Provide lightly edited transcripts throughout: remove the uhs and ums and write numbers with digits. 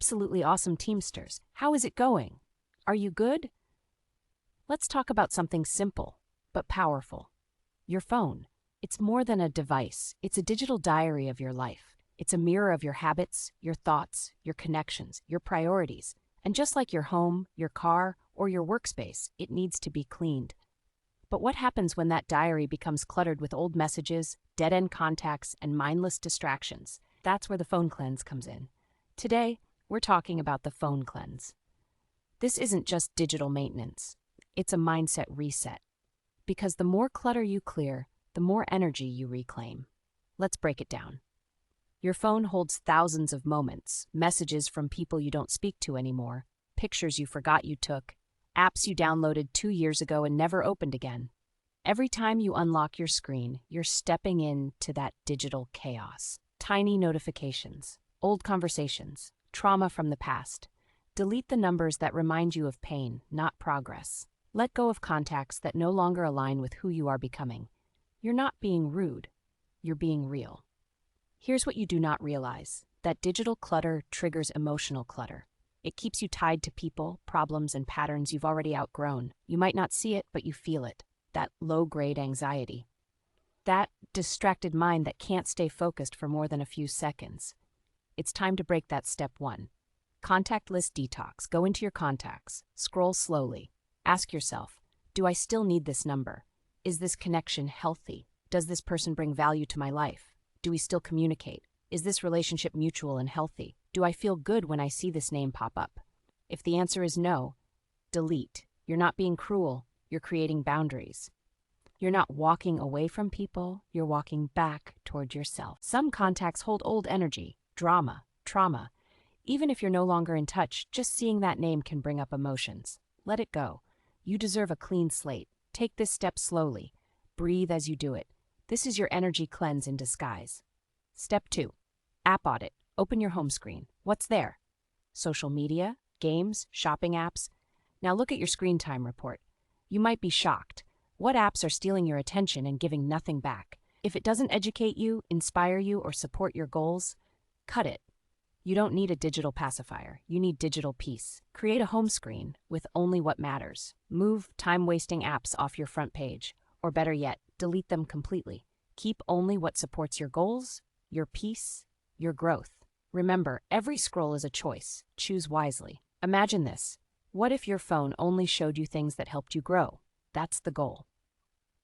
absolutely awesome Teamsters. How is it going? Are you good? Let's talk about something simple, but powerful. Your phone. It's more than a device. It's a digital diary of your life. It's a mirror of your habits, your thoughts, your connections, your priorities. And just like your home, your car, or your workspace, it needs to be cleaned. But what happens when that diary becomes cluttered with old messages, dead-end contacts, and mindless distractions? That's where the phone cleanse comes in. Today, we're talking about the phone cleanse. This isn't just digital maintenance. It's a mindset reset. Because the more clutter you clear, the more energy you reclaim. Let's break it down. Your phone holds thousands of moments, messages from people you don't speak to anymore, pictures you forgot you took, apps you downloaded 2 years ago and never opened again. Every time you unlock your screen, you're stepping into that digital chaos. Tiny notifications, old conversations, trauma from the past. Delete the numbers that remind you of pain, not progress. Let go of contacts that no longer align with who you are becoming. You're not being rude, you're being real. Here's what you do not realize. That digital clutter triggers emotional clutter. It keeps you tied to people, problems, and patterns you've already outgrown. You might not see it, but you feel it. That low-grade anxiety. That distracted mind that can't stay focused for more than a few seconds. It's time to break that step one. Contact list detox. Go into your contacts. Scroll slowly. Ask yourself, do I still need this number? Is this connection healthy? Does this person bring value to my life? Do we still communicate? Is this relationship mutual and healthy? Do I feel good when I see this name pop up? If the answer is no, delete. You're not being cruel. You're creating boundaries. You're not walking away from people. You're walking back toward yourself. Some contacts hold old energy, drama, trauma. Even if you're no longer in touch, just seeing that name can bring up emotions. Let it go. You deserve a clean slate. Take this step slowly. Breathe as you do it. This is your energy cleanse in disguise. Step 2. App audit. Open your home screen. What's there? Social media, games, shopping apps. Now look at your screen time report. You might be shocked. What apps are stealing your attention and giving nothing back? If it doesn't educate you, inspire you, or support your goals, cut it. You don't need a digital pacifier. You need digital peace. Create a home screen with only what matters. Move time-wasting apps off your front page. Or better yet, delete them completely. Keep only what supports your goals, your peace, your growth. Remember, every scroll is a choice. Choose wisely. Imagine this. What if your phone only showed you things that helped you grow? That's the goal.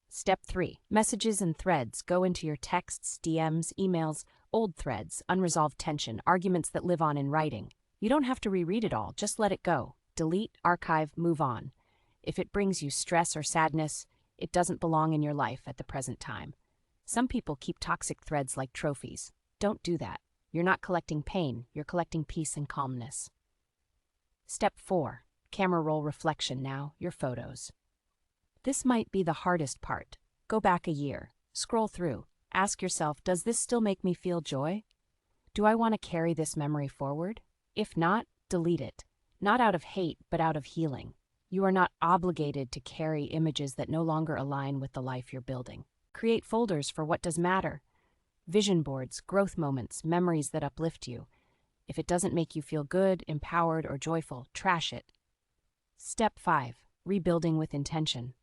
Step 3. Messages and threads. Go into your texts, DMs, emails, old threads, unresolved tension, arguments that live on in writing. You don't have to reread it all. Just let it go. Delete, archive, move on. If it brings you stress or sadness, it doesn't belong in your life at the present time. Some people keep toxic threads like trophies. Don't do that. You're not collecting pain. You're collecting peace and calmness. Step 4. Camera roll reflection now, your photos. This might be the hardest part. Go back a year. Scroll through. Ask yourself, does this still make me feel joy? Do I want to carry this memory forward? If not, delete it. Not out of hate, but out of healing. You are not obligated to carry images that no longer align with the life you're building. Create folders for what does matter. Vision boards, growth moments, memories that uplift you. If it doesn't make you feel good, empowered, or joyful, trash it. Step 5. Rebuilding with intention.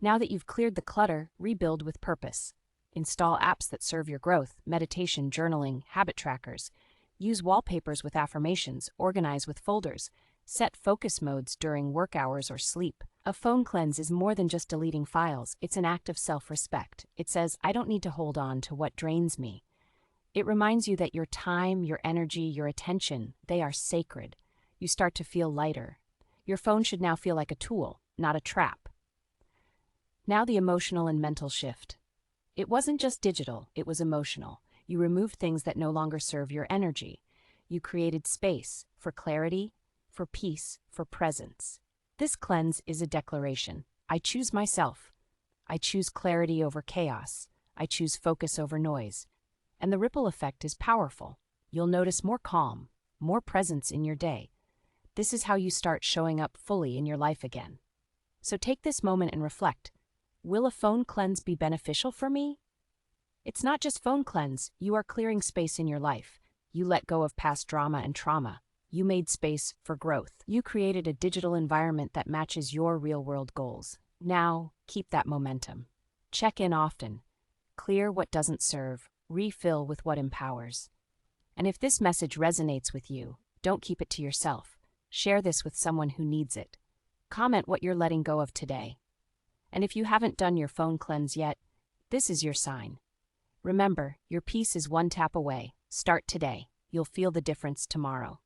Now that you've cleared the clutter, rebuild with purpose. Install apps that serve your growth, meditation, journaling, habit trackers. Use wallpapers with affirmations, organize with folders. Set focus modes during work hours or sleep. A phone cleanse is more than just deleting files. It's an act of self-respect. It says, I don't need to hold on to what drains me. It reminds you that your time, your energy, your attention, they are sacred. You start to feel lighter. Your phone should now feel like a tool, not a trap. Now the emotional and mental shift. It wasn't just digital, it was emotional. You removed things that no longer serve your energy. You created space for clarity, for peace, for presence. This cleanse is a declaration. I choose myself. I choose clarity over chaos. I choose focus over noise. And the ripple effect is powerful. You'll notice more calm, more presence in your day. This is how you start showing up fully in your life again. So take this moment and reflect. Will a phone cleanse be beneficial for me? It's not just phone cleanse. You are clearing space in your life. You let go of past drama and trauma. You made space for growth. You created a digital environment that matches your real-world goals. Now, keep that momentum. Check in often. Clear what doesn't serve. Refill with what empowers. And if this message resonates with you, don't keep it to yourself. Share this with someone who needs it. Comment what you're letting go of today. And if you haven't done your phone cleanse yet, this is your sign. Remember, your peace is one tap away. Start today. You'll feel the difference tomorrow.